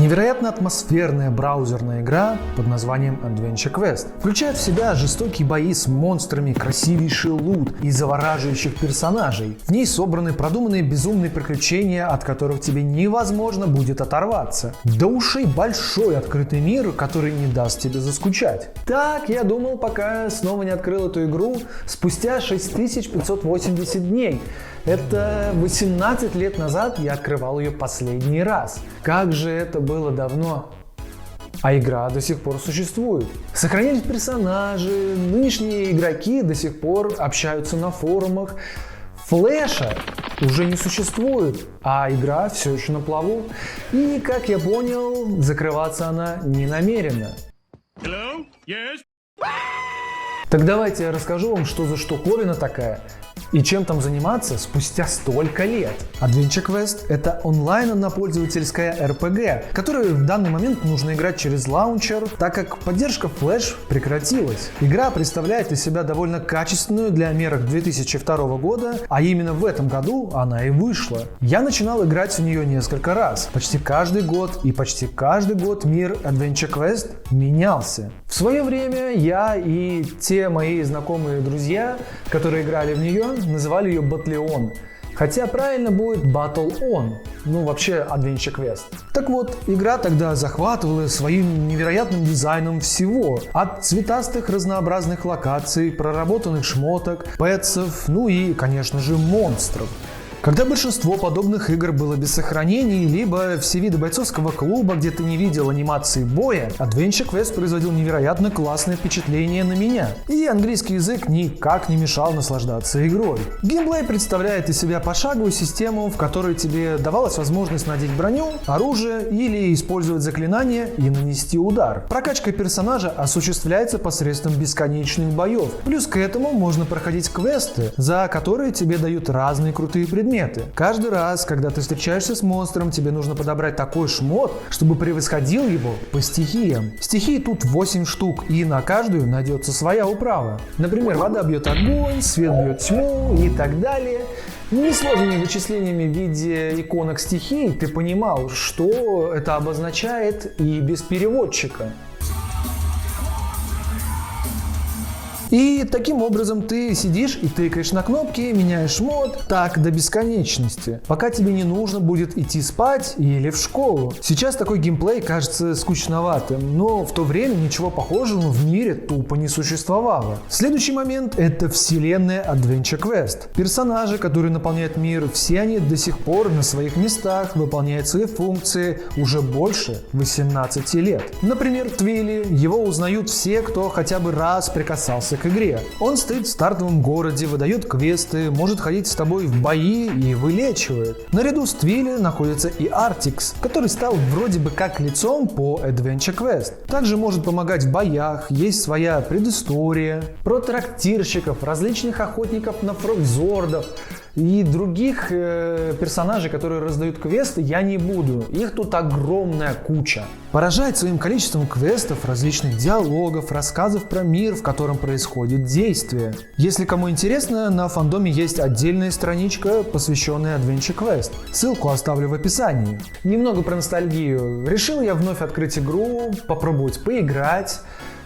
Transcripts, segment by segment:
Невероятно атмосферная браузерная игра под названием Adventure Quest включает в себя жестокие бои с монстрами, красивейший лут и завораживающих персонажей. В ней собраны продуманные безумные приключения, от которых тебе невозможно будет оторваться. До ушей большой открытый мир, который не даст тебе заскучать. Так я думал, пока снова не открыл эту игру спустя 6580 дней. Это 18 лет назад я открывал ее последний раз. Как же это было давно. А игра до сих пор существует. Сохранились персонажи, нынешние игроки до сих пор общаются на форумах. Флэша уже не существует, а игра все еще на плаву. И, как я понял, закрываться она не намерена. Hello? Yes? Так давайте я расскажу вам, что за штуковина такая и чем там заниматься спустя столько лет. Adventure Quest — это онлайн-однопользовательская RPG, которую в данный момент нужно играть через лаунчер, так как поддержка Flash прекратилась. Игра представляет из себя довольно качественную для мерок 2002 года, а именно в этом году она и вышла. Я начинал играть в нее несколько раз, почти каждый год, и почти каждый год мир Adventure Quest менялся. В свое время я и те мои знакомые друзья, которые играли в нее, называли ее Battleon. Хотя правильно будет Battle On, вообще Adventure Quest. Так вот, игра тогда захватывала своим невероятным дизайном всего. От цветастых разнообразных локаций, проработанных шмоток, пэтсов, и, конечно же, монстров. Когда большинство подобных игр было без сохранений, либо все виды бойцовского клуба, где ты не видел анимации боя, Adventure Quest производил невероятно классное впечатление на меня. И английский язык никак не мешал наслаждаться игрой. Геймплей представляет из себя пошаговую систему, в которой тебе давалась возможность надеть броню, оружие или использовать заклинания и нанести удар. Прокачка персонажа осуществляется посредством бесконечных боев. Плюс к этому можно проходить квесты, за которые тебе дают разные крутые предметы. Каждый раз, когда ты встречаешься с монстром, тебе нужно подобрать такой шмот, чтобы превосходил его по стихиям. Стихий тут 8 штук, и на каждую найдется своя управа. Например, вода бьет огонь, свет бьет тьму и так далее. Несложными вычислениями в виде иконок стихий ты понимал, что это обозначает, и без переводчика. И таким образом ты сидишь и тыкаешь на кнопки, меняешь мод так до бесконечности, пока тебе не нужно будет идти спать или в школу. Сейчас такой геймплей кажется скучноватым, но в то время ничего похожего в мире тупо не существовало. Следующий момент — это вселенная Adventure Quest. Персонажи, которые наполняют мир, все они до сих пор на своих местах, выполняют свои функции уже больше 18 лет. Например, Твилли, его узнают все, кто хотя бы раз прикасался к игре. Он стоит в стартовом городе, выдает квесты, может ходить с тобой в бои и вылечивает. Наряду с Твилли находится и Артикс, который стал вроде бы как лицом по Adventure Quest. Также может помогать в боях, есть своя предыстория. Про трактирщиков, различных охотников на фрогзордов и других персонажей, которые раздают квесты, я не буду. Их тут огромная куча. Поражает своим количеством квестов, различных диалогов, рассказов про мир, в котором происходит действие. Если кому интересно, на фандоме есть отдельная страничка, посвященная Adventure Quest. Ссылку оставлю в описании. Немного про ностальгию. Решил я вновь открыть игру, попробовать поиграть.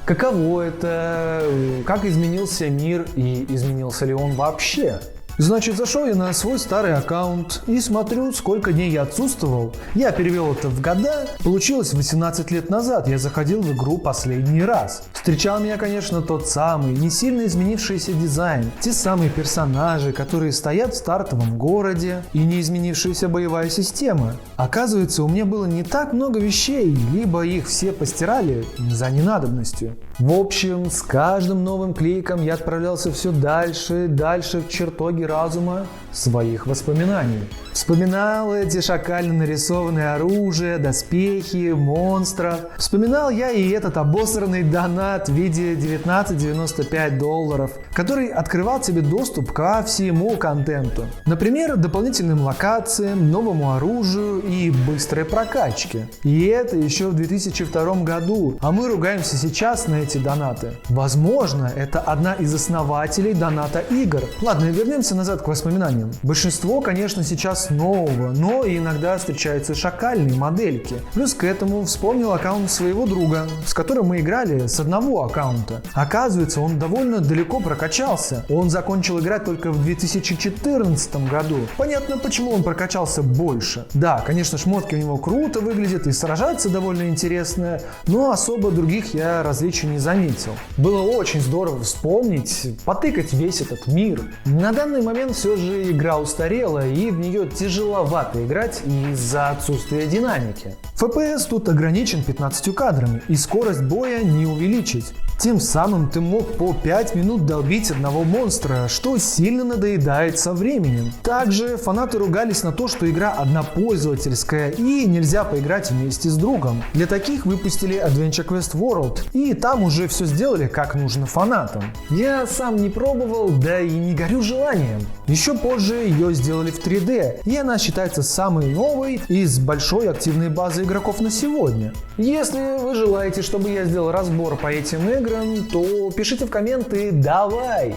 Каково это, как изменился мир и изменился ли он вообще? Значит, зашел я на свой старый аккаунт и смотрю, сколько дней я отсутствовал. Я перевел это в года. Получилось 18 лет назад я заходил в игру последний раз. Встречал меня, конечно, тот самый, не сильно изменившийся дизайн. Те самые персонажи, которые стоят в стартовом городе, и не изменившаяся боевая система. Оказывается, у меня было не так много вещей, либо их все постирали за ненадобностью. В общем, с каждым новым кликом я отправлялся все дальше и дальше в чертоги разума своих воспоминаний. Вспоминал эти шакально нарисованные оружия, доспехи, монстров. Вспоминал я и этот обосранный донат в виде $19.95, который открывал тебе доступ ко всему контенту. Например, дополнительным локациям, новому оружию и быстрой прокачке. И это еще в 2002 году, а мы ругаемся сейчас на эти донаты. Возможно, это одна из основателей доната игр. Ладно, вернемся назад к воспоминаниям. дизайном. Большинство, конечно, сейчас нового, но иногда встречаются шакальные модельки. Плюс к этому вспомнил аккаунт своего друга, с которым мы играли с одного аккаунта. Оказывается, он довольно далеко прокачался. Он закончил играть только в 2014 году. Понятно, почему он прокачался больше. Да, конечно, шмотки у него круто выглядят и сражаться довольно интересно, но особо других я различий не заметил. Было очень здорово вспомнить, потыкать весь этот мир. На данный момент все же игра устарела и в нее тяжеловато играть из-за отсутствия динамики. FPS тут ограничен 15 кадрами и скорость боя не увеличить. Тем самым ты мог по 5 минут долбить одного монстра, что сильно надоедает со временем. Также фанаты ругались на то, что игра однопользовательская и нельзя поиграть вместе с другом. Для таких выпустили Adventure Quest World, и там уже все сделали как нужно фанатам. Я сам не пробовал, да и не горю желанием. Еще позже ее сделали в 3D, и она считается самой новой из большой активной базы игроков на сегодня. Если вы желаете, чтобы я сделал разбор по этим играм, то пишите в комменты «давай».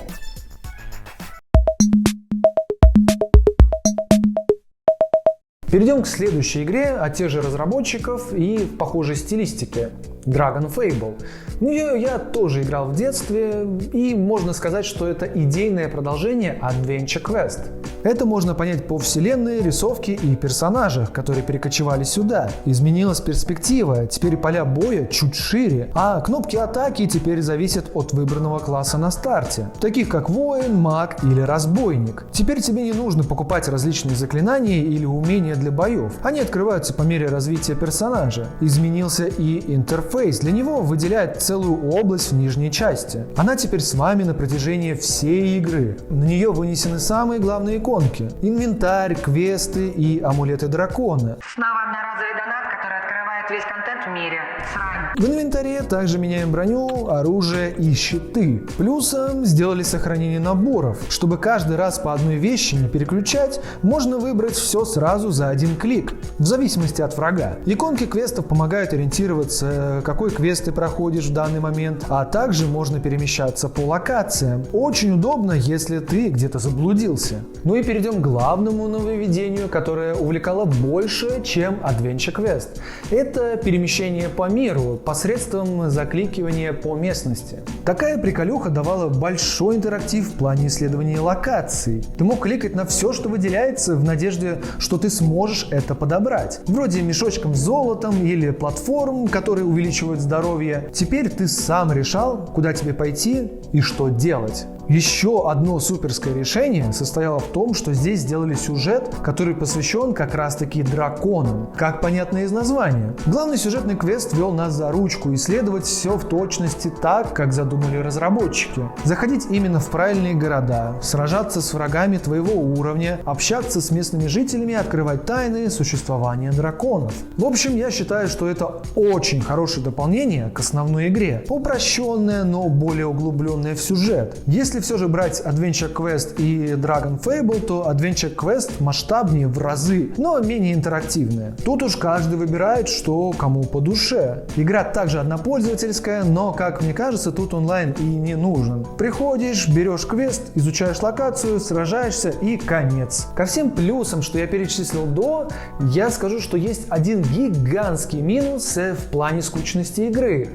Перейдем к следующей игре от тех же разработчиков и в похожей стилистике – Dragon Fable. В нее я тоже играл в детстве, и можно сказать, что это идейное продолжение Adventure Quest. Это можно понять по вселенной, рисовке и персонажах, которые перекочевали сюда. Изменилась перспектива, теперь поля боя чуть шире, а кнопки атаки теперь зависят от выбранного класса на старте, таких как воин, маг или разбойник. Теперь тебе не нужно покупать различные заклинания или умения для боев, они открываются по мере развития персонажа. Изменился и интерфейс, для него выделяет целую область в нижней части. Она теперь с вами на протяжении всей игры. На нее вынесены самые главные иконки: инвентарь, квесты и амулеты дракона. Снова одноразовый донат, который открывает весь контент в мире. Срань. В инвентаре также меняем броню, оружие и щиты. Плюсом сделали сохранение наборов. Чтобы каждый раз по одной вещи не переключать, можно выбрать все сразу за один клик, в зависимости от врага. Иконки квестов помогают ориентироваться, какой квест ты проходишь в данный момент, а также можно перемещаться по локациям. Очень удобно, если ты где-то заблудился. Ну и перейдем к главному нововведению, которое увлекало больше, чем Adventure Quest. Это перемещение по миру посредством закликивания по местности. Такая приколюха давала большой интерактив в плане исследования локаций. Ты мог кликать на все, что выделяется, в надежде, что ты сможешь это подобрать. Вроде мешочком с золотом или платформ, которые увеличивают здоровье. Теперь ты сам решал, куда тебе пойти и что делать. Еще одно суперское решение состояло в том, что здесь сделали сюжет, который посвящен как раз таки драконам, как понятно из названия. Главный сюжетный квест вел нас за ручку исследовать все в точности так, как задумали разработчики. Заходить именно в правильные города, сражаться с врагами твоего уровня, общаться с местными жителями, открывать тайны существования драконов. В общем, я считаю, что это очень хорошее дополнение к основной игре. Упрощенное, но более углубленное в сюжет. Если все же брать Adventure Quest и Dragon Fable, то Adventure Quest масштабнее в разы, но менее интерактивная. Тут уж каждый выбирает, что кому по душе. Игра также однопользовательская, но, как мне кажется, тут онлайн и не нужен. Приходишь, берешь квест, изучаешь локацию, сражаешься и конец. Ко всем плюсам, что я перечислил до, я скажу, что есть один гигантский минус в плане скучности игры.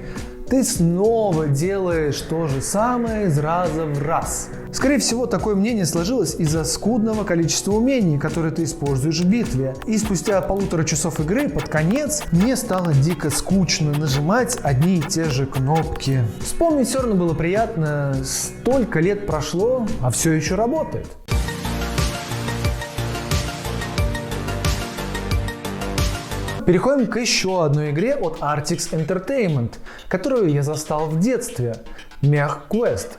Ты снова делаешь то же самое из раза в раз. Скорее всего, такое мнение сложилось из-за скудного количества умений, которые ты используешь в битве. И спустя 1,5 часов игры под конец мне стало дико скучно нажимать одни и те же кнопки. Вспомнить все равно было приятно, столько лет прошло, а все еще работает. Переходим к еще одной игре от Artix Entertainment, которую я застал в детстве – Mech Quest.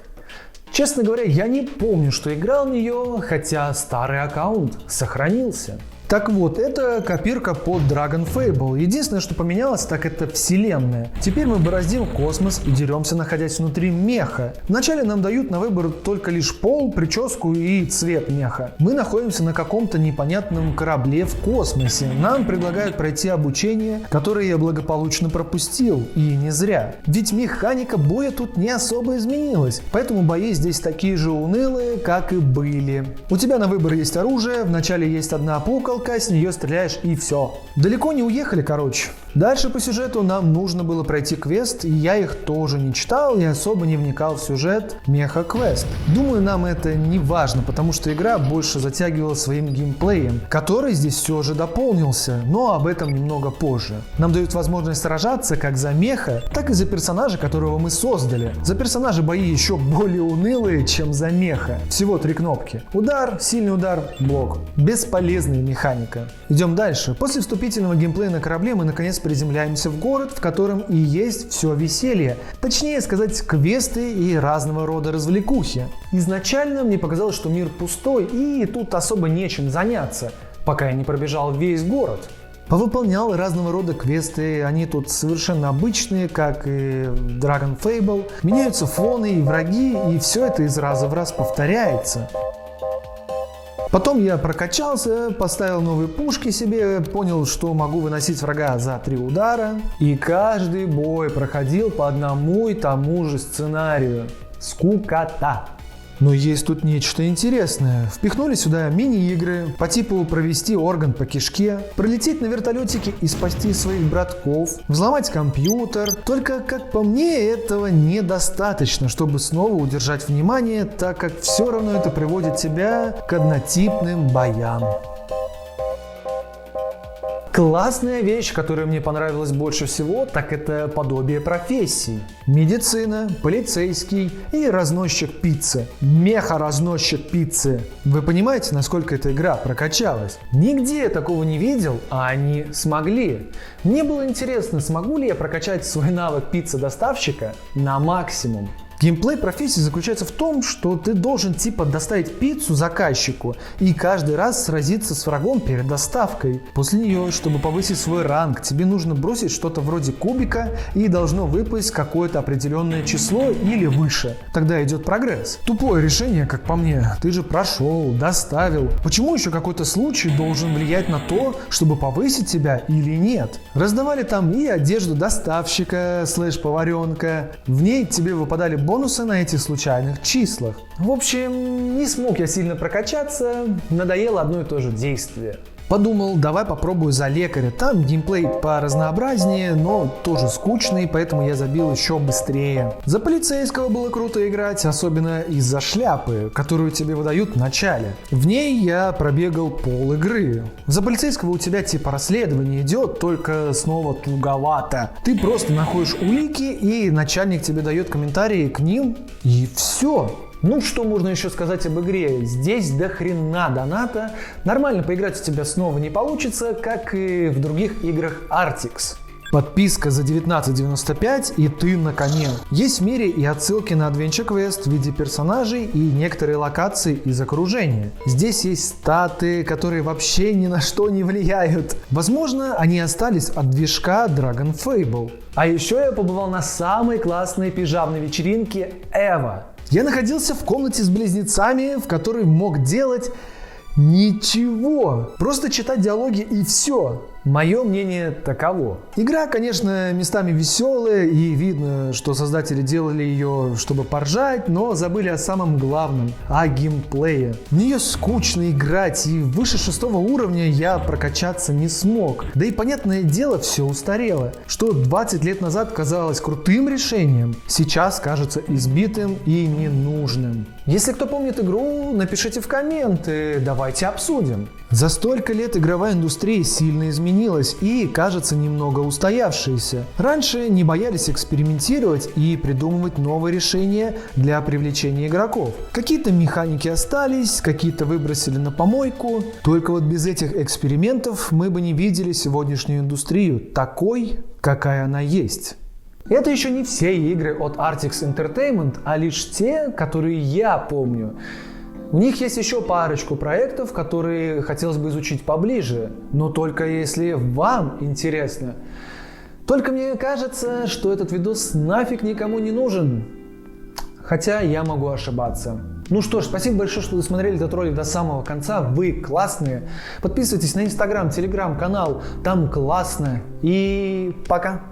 Честно говоря, я не помню, что играл в нее, хотя старый аккаунт сохранился. Так вот, это копирка под Dragon Fable. Единственное, что поменялось, так это вселенная. Теперь мы бороздим космос и деремся, находясь внутри меха. Вначале нам дают на выбор только лишь пол, прическу и цвет меха. Мы находимся на каком-то непонятном корабле в космосе. Нам предлагают пройти обучение, которое я благополучно пропустил. И не зря. Ведь механика боя тут не особо изменилась. Поэтому бои здесь такие же унылые, как и были. У тебя на выбор есть оружие, вначале есть одна пуколка, с нее стреляешь и все. Далеко не уехали, короче. Дальше по сюжету нам нужно было пройти квест, и я их тоже не читал и особо не вникал в сюжет Меха-квест. Думаю, нам это не важно, потому что игра больше затягивала своим геймплеем, который здесь все же дополнился, но об этом немного позже. Нам дают возможность сражаться как за меха, так и за персонажа, которого мы создали. За персонажа бои еще более унылые, чем за меха. Всего 3 кнопки. Удар, сильный удар, блок. Бесполезная механика. Идем дальше. После вступительного геймплея на корабле мы наконец приземляемся в город, в котором и есть все веселье. Точнее сказать, квесты и разного рода развлекухи. Изначально мне показалось, что мир пустой и тут особо нечем заняться, пока я не пробежал весь город. Повыполнял разного рода квесты, они тут совершенно обычные, как и в Dragon Fable. Меняются фоны и враги, и все это из раза в раз повторяется. Потом я прокачался, поставил новые пушки себе, понял, что могу выносить врага за 3 удара. И каждый бой проходил по одному и тому же сценарию. Скукота. Но есть тут нечто интересное. Впихнули сюда мини-игры по типу провести орган по кишке, пролететь на вертолетике и спасти своих братков, взломать компьютер. Только, как по мне, этого недостаточно, чтобы снова удержать внимание, так как все равно это приводит тебя к однотипным боям. Классная вещь, которая мне понравилась больше всего, так это подобие профессий. Медицина, полицейский и разносчик пиццы. Меха-разносчик пиццы. Вы понимаете, насколько эта игра прокачалась? Нигде я такого не видел, а они смогли. Мне было интересно, смогу ли я прокачать свой навык пиццы-доставщика на максимум. Геймплей профессии заключается в том, что ты должен типа доставить пиццу заказчику и каждый раз сразиться с врагом перед доставкой. После нее, чтобы повысить свой ранг, тебе нужно бросить что-то вроде кубика и должно выпасть какое-то определенное число или выше. Тогда идет прогресс. Тупое решение, как по мне. Ты же прошел, доставил. Почему еще какой-то случай должен влиять на то, чтобы повысить тебя или нет? Раздавали там и одежду доставщика /поваренка. В ней тебе выпадали бонусы на этих случайных числах. В общем, не смог я сильно прокачаться, надоело одно и то же действие. Подумал, давай попробую за лекаря. Там геймплей поразнообразнее, но тоже скучный, поэтому я забил еще быстрее. За полицейского было круто играть, особенно из-за шляпы, которую тебе выдают в начале. В ней я пробегал пол игры. За полицейского у тебя типа расследование идет, только снова туговато. Ты просто находишь улики, и начальник тебе дает комментарии к ним, и все. Ну, что можно еще сказать об игре? Здесь до хрена доната. Нормально поиграть у тебя снова не получится, как и в других играх Artix. Подписка за 19.95 и ты на коне. Есть в мире и отсылки на Adventure Quest в виде персонажей и некоторые локации из окружения. Здесь есть статы, которые вообще ни на что не влияют. Возможно, они остались от движка Dragon Fable. А еще я побывал на самой классной пижамной вечеринке Эва. Я находился в комнате с близнецами, в которой мог делать ничего. Просто читать диалоги и все. Мое мнение таково. Игра, конечно, местами веселая, и видно, что создатели делали ее, чтобы поржать, но забыли о самом главном, о геймплее. В нее скучно играть, и выше 6 уровня я прокачаться не смог. Да и, понятное дело, все устарело. Что 20 лет назад казалось крутым решением, сейчас кажется избитым и ненужным. Если кто помнит игру, напишите в комменты, давайте обсудим. За столько лет игровая индустрия сильно изменилась и, кажется, немного устоявшаяся. Раньше не боялись экспериментировать и придумывать новые решения для привлечения игроков. Какие-то механики остались, какие-то выбросили на помойку. Только вот без этих экспериментов мы бы не видели сегодняшнюю индустрию такой, какая она есть. Это еще не все игры от Artix Entertainment, а лишь те, которые я помню. У них есть еще парочку проектов, которые хотелось бы изучить поближе, но только если вам интересно. Только мне кажется, что этот видос нафиг никому не нужен. Хотя я могу ошибаться. Ну что ж, спасибо большое, что досмотрели этот ролик до самого конца. Вы классные. Подписывайтесь на Инстаграм, Телеграм, канал. Там классно. И пока.